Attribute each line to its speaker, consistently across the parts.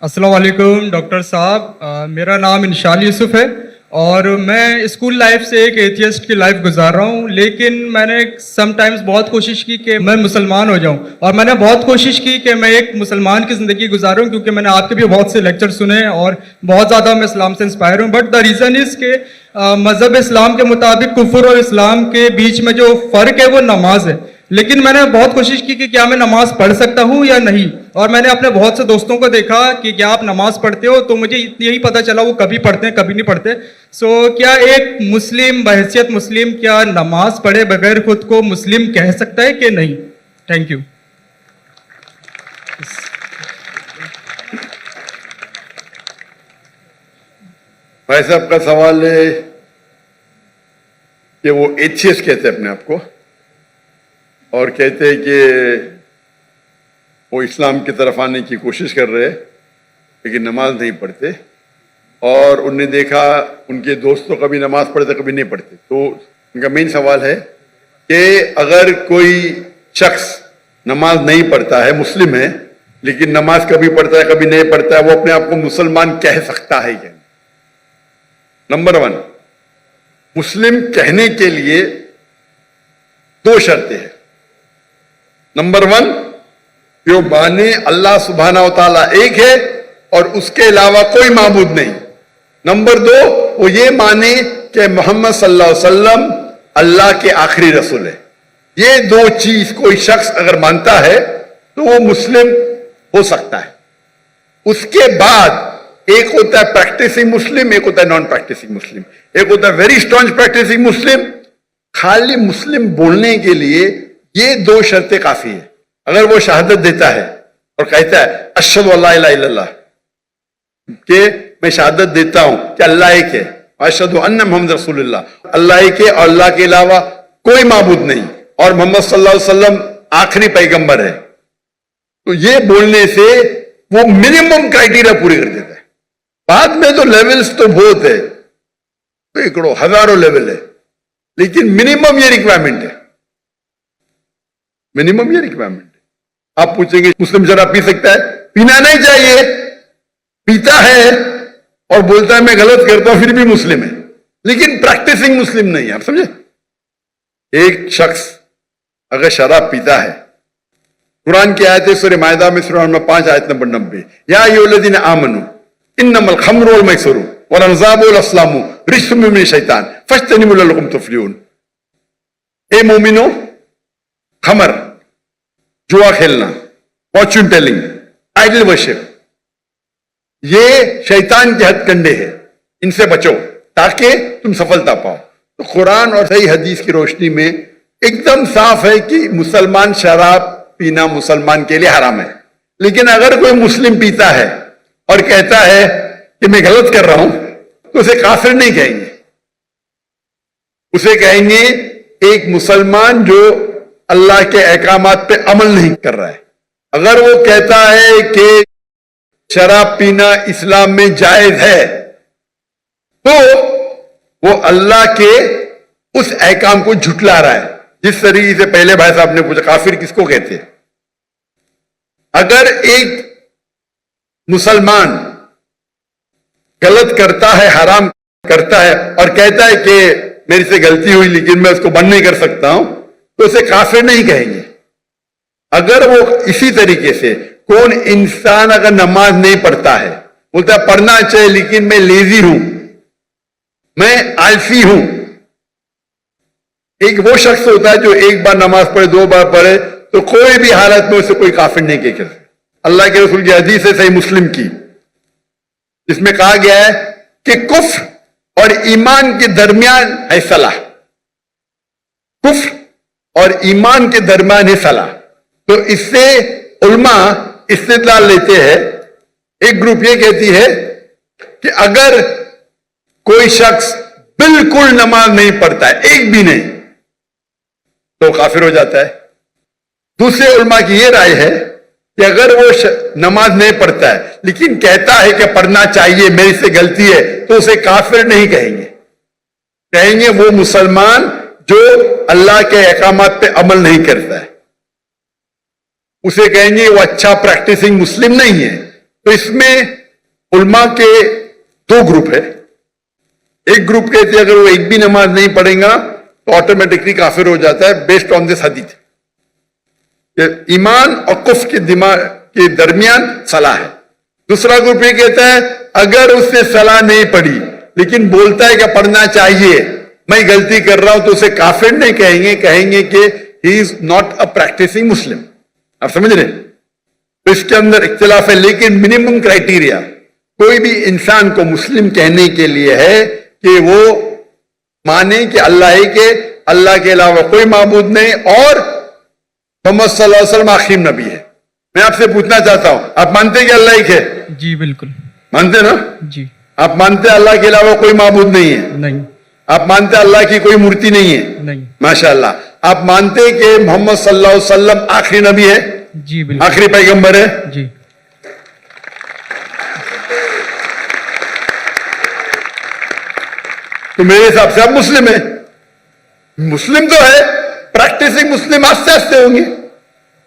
Speaker 1: अस्सलाम वालेकुम डॉक्टर साहब, मेरा नाम इंशाल यूसुफ है और मैं स्कूल लाइफ से एक एथियस्ट की लाइफ गुजार रहा हूँ। लेकिन मैंने समटाइम्स बहुत कोशिश की कि मैं मुसलमान हो जाऊँ और मैंने बहुत कोशिश की कि मैं एक मुसलमान की ज़िंदगी गुजारूँ, क्योंकि मैंने आपके भी बहुत से लेक्चर सुने और बहुत ज़्यादा मैं इस्लाम से इंस्पायर हूँ। बट द रीज़न इज़ के मज़हब इस्लाम के मुताबिक कुफ्र और इस्लाम के बीच में जो फ़र्क है वो नमाज है। लेकिन मैंने बहुत कोशिश की कि क्या मैं नमाज पढ़ सकता हूँ या नहीं, और मैंने अपने बहुत से दोस्तों को देखा कि क्या आप नमाज पढ़ते हो, तो मुझे यही पता चला वो कभी पढ़ते हैं कभी नहीं पढ़ते। सो क्या एक मुस्लिम बहैसियत मुस्लिम क्या नमाज पढ़े बगैर खुद को मुस्लिम कह सकता है कि नहीं? Thank you.
Speaker 2: भाई साहब का सवाल है कि वो एथियस्ट कहते हैं अपने आप को और कहते हैं कि वो इस्लाम की तरफ आने की कोशिश कर रहे हैं लेकिन नमाज नहीं पढ़ते, और उनने देखा उनके दोस्त तो कभी नमाज पढ़ते कभी नहीं पढ़ते। तो उनका मेन सवाल है कि अगर कोई शख्स नमाज नहीं पढ़ता है, मुस्लिम है, लेकिन नमाज कभी पढ़ता है कभी नहीं पढ़ता है, वो अपने आप को मुसलमान कह सकता है क्या? नंबर 1, मुस्लिम कहने के लिए 2 शर्तें हैं। नंबर 1, जो माने अल्लाह सुब्हानहू व तआला एक है और उसके अलावा कोई माबूद नहीं। नंबर 2, वो ये माने कि मोहम्मद सल्लल्लाहु अलैहि वसल्लम अल्लाह के आखिरी रसूल है। ये 2 चीज कोई शख्स अगर मानता है तो वो मुस्लिम हो सकता है। उसके बाद एक होता है प्रैक्टिसिंग मुस्लिम, एक होता है नॉन प्रैक्टिसिंग मुस्लिम। एक होता है वेरी स्ट्रॉन्ग प्रैक्टिसिंग मुस्लिम। खाली मुस्लिम बोलने के लिए ये 2 शर्तें काफी है। अगर वो शहादत देता है और कहता है अशहदु अल्ला इलाहा इल्लल्लाह, कि मैं शहादत देता हूं कि अल्लाह एक है, अशहदु अन्ना मुहम्मद रसूलुल्लाह, अल्लाह एक है और अल्लाह के अलावा कोई माबूद नहीं, और मोहम्मद सल्लल्लाहु अलैहि वसल्लम आखिरी पैगंबर है, तो ये बोलने से वो मिनिमम क्राइटेरिया पूरी कर देता है। बाद में तो लेवल्स तो बहुत है, सैकड़ों हजारों लेवल है, लेकिन मिनिमम ये रिक्वायरमेंट है। मिनिमम ये रिक्वायरमेंट है। आप पूछेंगे मुस्लिम शराब पी सकता है? पीना नहीं चाहिए। पीता है और बोलता है मैं गलत करता हूं फिर भी मुस्लिम है, लेकिन प्रैक्टिसिंग मुस्लिम नहीं है। आप समझे? एक शख्स अगर शराब पीता है, कुरान की आयत है सूरह माइदा में सूरह नंबर 5 आयत नंबर 90, या अय्युहल्लज़ीना आमनू इन्नमल खम्रु वल मैसरू वल अंसाबु वल अस्लामु रिज्सुम मिनश शैतान फज्तनिबू लअल्लकुम तुफ्लिहून। ए मोमिनो, खमर, जुआ खेलना, फॉर्च्यून टेलिंग, आइडल वर्शिप, ये शैतान के हथकंडे हैं, इनसे बचो ताकि तुम सफलता पाओ। तो कुरान और सही हदीस की रोशनी में एकदम साफ है कि मुसलमान शराब पीना मुसलमान के लिए हराम है। लेकिन अगर कोई मुस्लिम पीता है और कहता है कि मैं गलत कर रहा हूं, तो उसे काफिर नहीं कहेंगे, उसे कहेंगे एक मुसलमान जो अल्लाह के अहकामात पे अमल नहीं कर रहा है। अगर वो कहता है कि शराब पीना इस्लाम में जायज है, तो वो अल्लाह के उस अहकाम को झुटला रहा है। जिस तरीके से पहले भाई साहब ने पूछा काफिर किसको कहते हैं? अगर एक मुसलमान गलत करता है, हराम करता है और कहता है कि मेरी से गलती हुई लेकिन मैं उसको बंद नहीं कर सकता हूं, तो उसे काफिर नहीं कहेंगे। अगर वो इसी तरीके से कौन इंसान अगर नमाज नहीं पढ़ता है, बोलता है पढ़ना चाहिए लेकिन मैं लेजी हूं, मैं आलसी हूं। एक वो शख्स होता है जो एक बार नमाज पढ़े, 2 बार पढ़े, तो कोई भी हालत में उसे कोई काफिर नहीं कह सकता। अल्लाह के रसूल की हदीस है सही मुस्लिम की, इसमें कहा गया है कि कुफ्र और ईमान के दरमियान है सलाह। कुफ्र और ईमान के दरमियान है सलाह। तो इससे उल्मा इस्तिदलाल लेते हैं। एक ग्रुप ये कहती है कि अगर कोई शख्स बिल्कुल नमाज नहीं पढ़ता है, एक भी नहीं, तो काफिर हो जाता है। दूसरे उल्मा की यह राय है कि अगर वो नमाज नहीं पढ़ता है लेकिन कहता है कि पढ़ना चाहिए, मेरी से गलती है, तो उसे काफिर नहीं कहेंगे। कहेंगे वो मुसलमान जो अल्लाह के अहकामात पे अमल नहीं करता है, उसे कहेंगे वो अच्छा प्रैक्टिसिंग मुस्लिम नहीं है। تو इसमें उलमा के दो ग्रुप है. एक ग्रुप कहते हैं अगर वो एक भी नमाज नहीं पढ़ेगा तो ऑटोमेटिकली काफिर हो जाता है बेस्ड ऑन दिस हदीस. ईमान और कुफ्र के दिमाग के दरमियान सलाह है. दूसरा ग्रुप ये कहता है अगर उसने सलाह नहीं पढ़ी लेकिन बोलता है कि पढ़ना चाहिए, मैं गलती कर रहा हूं, तो उसे काफिर नहीं कहेंगे, कहेंगे कि he is not a practising Muslim. आप समझ रहे? तो इसके अंदर इख्तिलाफ है, लेकिन मिनिमम क्राइटेरिया कोई भी इंसान को मुस्लिम कहने के लिए है कि वो माने कि अल्लाह है, कि अल्लाह के अलावा कोई माबूद नहीं और मोहम्मद सल्लल्लाहु अलैहि वसल्लम आखिरी नबी है. मैं आपसे पूछना चाहता हूं, आप मानते हैं कि अल्लाह एक है?
Speaker 1: जी बिल्कुल.
Speaker 2: मानते ना?
Speaker 1: जी.
Speaker 2: आप मानते हैं अल्लाह के अलावा कोई माबूद नहीं है?
Speaker 1: नहीं.
Speaker 2: आप मानते हैं अल्लाह की कोई मूर्ति नहीं है?
Speaker 1: नहीं.
Speaker 2: माशाअल्लाह. आप मानते हैं कि मोहम्मद सल्लल्लाहु अलैहि वसल्लम आखिरी नबी है?
Speaker 1: जी बिल्कुल.
Speaker 2: आखिरी पैगंबर है?
Speaker 1: जी.
Speaker 2: तो मेरे हिसाब से आप मुस्लिम है. मुस्लिम तो है, प्रैक्टिसिंग मुस्लिम आस्ते आस्ते होंगे.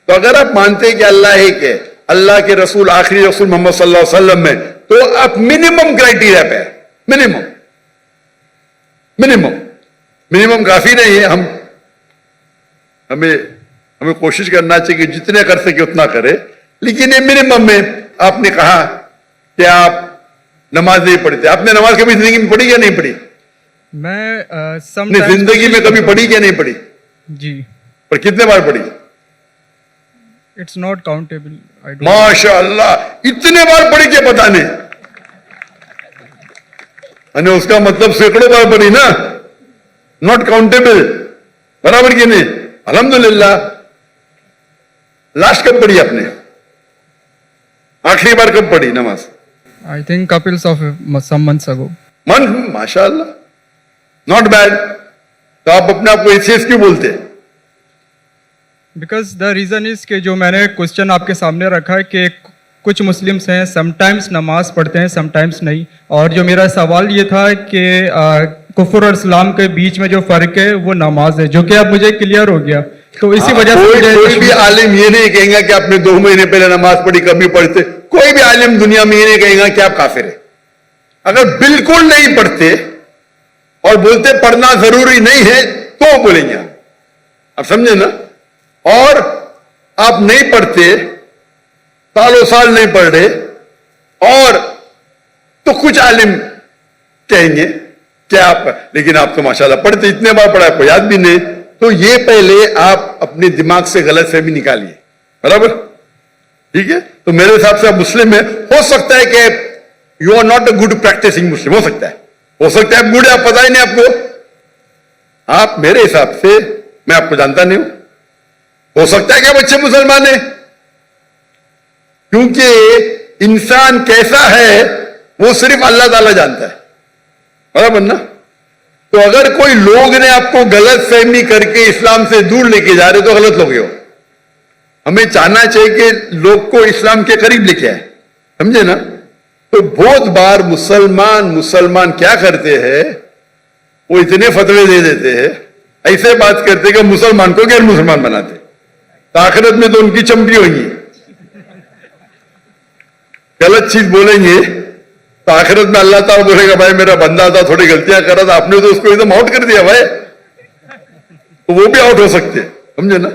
Speaker 2: तो अगर आप मानते हैं कि अल्लाह एक है, अल्लाह के रसूल आखिरी रसूल मोहम्मद सल्लल्लाहु अलैहि वसल्लम में, तो आप मिनिमम क्राइटेरिया पे है. मिनिमम मिनिमम मिनिमम काफी नहीं है. हमें कोशिश करना चाहिए कि जितने कर सके उतना करे, लेकिन ये मिनिमम में. आपने कहा कि आप नमाज नहीं पढ़ते. आपने नमाज कभी जिंदगी में पढ़ी या नहीं पढ़ी?
Speaker 1: मैं
Speaker 2: अपनी जिंदगी में कभी पढ़ी क्या नहीं पढ़ी?
Speaker 1: जी.
Speaker 2: पर कितने बार पढ़ी?
Speaker 1: It's not countable.
Speaker 2: माशाअल्लाह, इतने बार पढ़ी क्या पता नहीं. अने उसका मतलब सैकड़ों बार पढ़ी ना. नॉट काउंटेबल, बराबर की नहीं. अल्हम्दुलिल्लाह. लास्ट कब पढ़ी आपने? आखिरी बार कब पढ़ी नमाज?
Speaker 1: I think couples of some months ago.
Speaker 2: माशाअल्लाह, नॉट बैड. तो आप अपने आप को एथियस्ट क्यों बोलते हैं?
Speaker 1: बिकॉज द रीज़न इज कि जो मैंने क्वेश्चन आपके सामने रखा है कि कुछ मुस्लिम्स हैं समटाइम्स नमाज पढ़ते हैं समटाइम्स नहीं, और जो मेरा सवाल ये था कि कुफर और इस्लाम के बीच में जो फ़र्क है वो नमाज है, जो कि अब मुझे क्लियर हो गया. तो इसी वजह से
Speaker 2: कोई भी आलिम ये नहीं कहेगा कि आपने 2 महीने पहले नमाज पढ़ी कभी पढ़ते. कोई भी आलिम दुनिया में ये नहीं कहेगा कि आप काफिर है. अगर बिल्कुल नहीं पढ़ते और बोलते पढ़ना जरूरी नहीं है तो बोलेंगे आप समझे ना. और आप नहीं पढ़ते, सालों साल नहीं पढ़ रहे, और तो कुछ आलिम कहेंगे कि आप, लेकिन आप तो माशाल्लाह पढ़ते, इतने बार पढ़ा आपको याद भी नहीं. तो ये पहले आप अपने दिमाग से गलत फहमी निकालिए. बराबर? ठीक है. तो मेरे हिसाब से आप मुस्लिम है. हो सकता है कि you are not a good practising Muslim. हो सकता है आप गुड है, आप पता ही नहीं आपको. आप मेरे हिसाब से, मैं आपको जानता नहीं हूं, हो सकता है कि आप अच्छे मुसलमान हैं, क्योंकि इंसान कैसा है वो सिर्फ अल्लाह ताला जानता है. बराबर ना? तो अगर कोई लोग ने आपको गलत फहमी करके इस्लाम से दूर लेके जा रहे तो गलत लोग हो. हमें चाहना चाहिए कि लोग को इस्लाम के करीब लेके आए. समझे ना? तो बहुत बार मुसलमान क्या करते हैं, वो इतने फतवे दे देते हैं, ऐसे बात करते कि मुसलमान को गैर मुसलमान बनाते. तो आखिरत में तो उनकी चंपी होगी. गलत चीज बोलेंगे तो आखिरत में अल्लाह ताला बोलेगा भाई मेरा बंदा था, थोड़ी गलतियां करा था, आपने तो उसको एकदम आउट कर दिया भाई. तो वो भी आउट हो सकते हैं. समझे ना?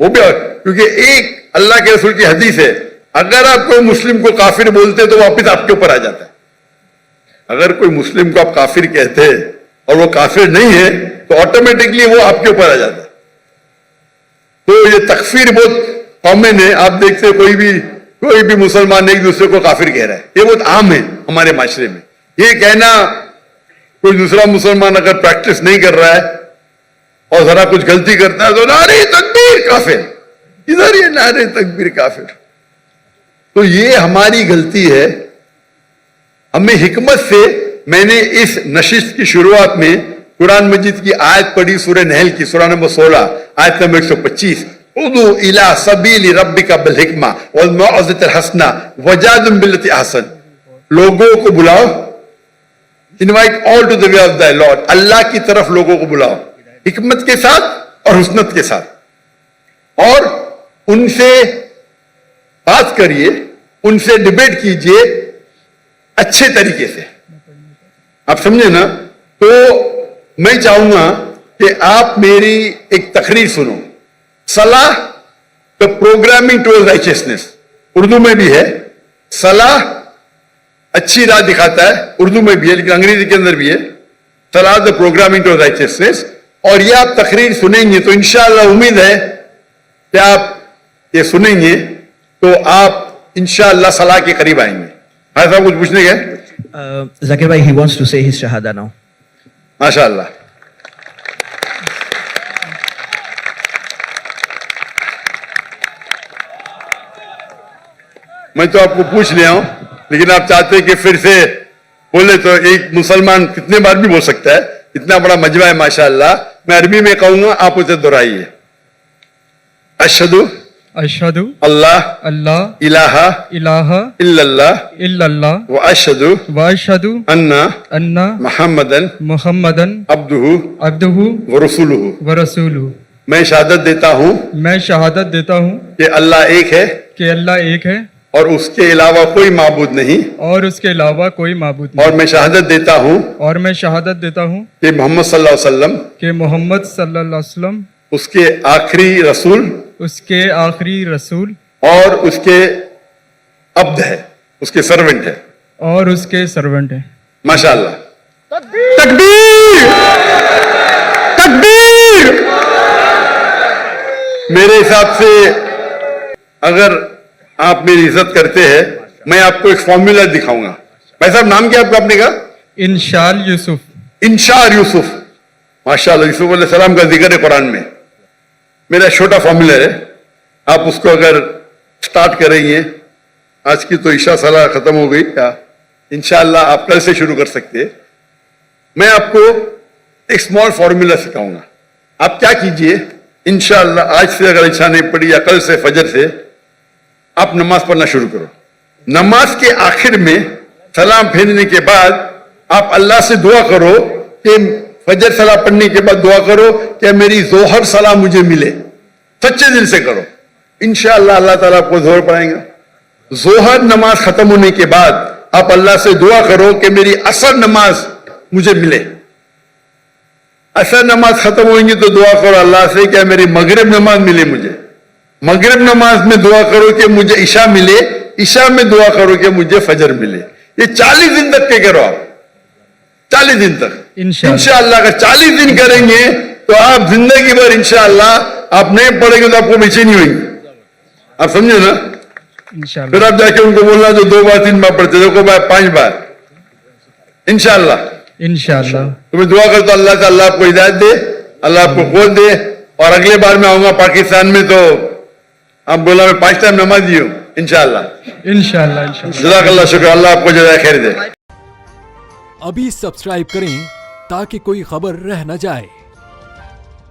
Speaker 2: वो भी आउट. क्योंकि एक अल्लाह के रसूल की हदीस है, अगर आप कोई मुस्लिम को काफिर बोलते तो वापिस आपके ऊपर आ जाता है. अगर कोई मुस्लिम को आप काफिर कहते हैं और वो काफिर नहीं है तो ऑटोमेटिकली वो आपके ऊपर आ जाता है. तो ये तकफीर बहुत कॉमन है. आप देखते कोई भी मुसलमान एक दूसरे को काफिर कह रहा है. ये बहुत आम है हमारे माशरे में. ये कहना, कोई दूसरा मुसलमान अगर प्रैक्टिस नहीं कर रहा है और जरा कुछ गलती करता है तो नारे तकबीर काफिर, इधर ये नारे तकबीर काफिर. तो ये हमारी गलती है. हमें हिकमत से, मैंने इस नशिस्त की शुरुआत में कुरान मजीद की आयत पढ़ी, सूरह नहल की, सूरह नंबर 16 आयत नंबर 125. उदू इला सबीली रब्बिका बिल हिकमा वल मौइज़तिल हसना वजादिल बिल्लती अहसन. लोगों को बुलाओ, invite all to the way of the Lord. अल्लाह की तरफ लोगों को बुलाओ हिकमत के साथ और हुस्नत के साथ, और उनसे बात करिए उनसे डिबेट कीजिए अच्छे तरीके से, आप समझे ना। तो मैं चाहूंगा कि आप मेरी एक तकरीर सुनो, सलाह the programming towards righteousness, Urdu में भी है। सलाह अच्छी राह दिखाता है, उर्दू में भी है लेकिन अंग्रेजी के अंदर भी है, सलाह द प्रोग्रामिंग टुवर्ड्स राइचियसनेस। और ये आप तकरीर सुनेंगे तो इंशाअल्लाह उम्मीद है कि आप ये सुनेंगे तो आप इंशाअल्लाह सलाह के करीब आएंगे। भाई साहब कुछ पूछने गए?
Speaker 3: Zakir bhai, he wants to say his shahada now.
Speaker 2: माशाअल्लाह। मैं तो आपको पूछ लिया हूं, लेकिन आप चाहते हैं कि फिर से बोले तो एक मुसलमान कितने बार भी बोल सकता है, इतना बड़ा मजमा है माशाअल्लाह। मैं अरबी में कहूंगा, आप उसे दोहराइए। अशहदु
Speaker 1: अशहदु
Speaker 2: अल्लाह
Speaker 1: अल्लाह
Speaker 2: इलाहा
Speaker 1: इलाहा
Speaker 2: इल्लल्लाह
Speaker 1: इल्लल्लाह
Speaker 2: व अशहदु
Speaker 1: व अशहदु
Speaker 2: अन्ना
Speaker 1: अन्ना
Speaker 2: मुहम्मदन
Speaker 1: मुहम्मदन
Speaker 2: अब्दुहु
Speaker 1: अब्दुहु
Speaker 2: व रसूलुहु।
Speaker 1: व रसूलुहु।
Speaker 2: मैं शहादत देता हूं
Speaker 1: मैं शहादत देता हूँ
Speaker 2: कि अल्लाह एक है
Speaker 1: कि अल्लाह एक है
Speaker 2: और उसके अलावा कोई माबूद नहीं,
Speaker 1: और उसके अलावा कोई माबूद नहीं।
Speaker 2: और मैं शहादत देता हूं
Speaker 1: और मैं शहादत देता हूँ
Speaker 2: कि मोहम्मद सल्लल्लाहु अलैहि वसल्लम
Speaker 1: कि मोहम्मद सल्लल्लाहु अलैहि वसल्लम
Speaker 2: उसके आखिरी रसूल
Speaker 1: उसके आखिरी रसूल
Speaker 2: और उसके अब्द है, उसके सर्वेंट है।
Speaker 1: और उसके सर्वेंट हैं।
Speaker 2: माशाअल्लाह। तकबीर तकबीर। मेरे हिसाब से अगर आप मेरी इज्जत करते हैं, मैं आपको एक फॉर्मूला दिखाऊंगा। भाई साहब नाम क्या आपका अपने का?
Speaker 1: इंशाल यूसुफ।
Speaker 2: इंशार यूसुफ। माशाअल्लाह, यूसुफ अलैहिस्सलाम का जिक्र है कुरान में। मेरा छोटा फॉर्मूला है, आप उसको अगर स्टार्ट करेंगे, आज की तो ईशा सलाह खत्म हो गई, क्या इंशाअल्लाह आप कल से शुरू कर सकते हैं। मैं आपको एक स्मॉल फॉर्मूला सिखाऊंगा। आप क्या कीजिए, इंशाअल्लाह आज से अगर इच्छा नहीं पड़ी या कल से फजर से आप नमाज पढ़ना शुरू करो। नमाज के आखिर में सलाम फेरने के बाद आप अल्लाह से दुआ करो कि फजर सलाह पढ़ने के बाद दुआ करो कि मेरी जोहर सलाह मुझे मिले। सच्चे दिल से करो, इंशाअल्लाह अल्लाह ताला आपको जोहर पढ़ाएगा। जोहर नमाज खत्म होने के बाद आप अल्लाह से दुआ करो कि मेरी असर नमाज मुझे मिले। असर नमाज खत्म होंगी तो दुआ करो अल्लाह से कि मेरी मगरिब नमाज मिले मुझे। मगरिब नमाज में दुआ करो कि मुझे ईशा मिले। ईशा में दुआ करो कि मुझे फजर मिले। ये 40 दिन तक के करो आप, 40 दिन तक इंशाअल्लाह। अगर 40 दिन करेंगे तो आप जिंदगी भर इंशाअल्लाह, आप नहीं पढ़ेंगे तो आपको बेचैनी होगी। आप समझे ना?
Speaker 1: इंशाअल्लाह।
Speaker 2: फिर आप जाके उनको बोलना जो 2 बार 3 बार पढ़ते, देखो मैं 5 बार इंशाअल्लाह।
Speaker 1: इंशाअल्लाह।
Speaker 2: तुम्हें दुआ कर तो अल्लाह से अल्लाह आपको हिदायत दे, अल्लाह आपको खोल दे। और अगले बार मैं आऊंगा पाकिस्तान में तो आप बोला मैं 5 टाइम नमाजी हूं इंशाअल्लाह।
Speaker 1: इंशाअल्लाह। इंशाअल्लाह।
Speaker 2: जज़ाकल्लाह, शुक्र, अल्लाह आपको जज़ाए खैर दे।
Speaker 4: अभी सब्सक्राइब करें ताकि कोई खबर रह न जाए।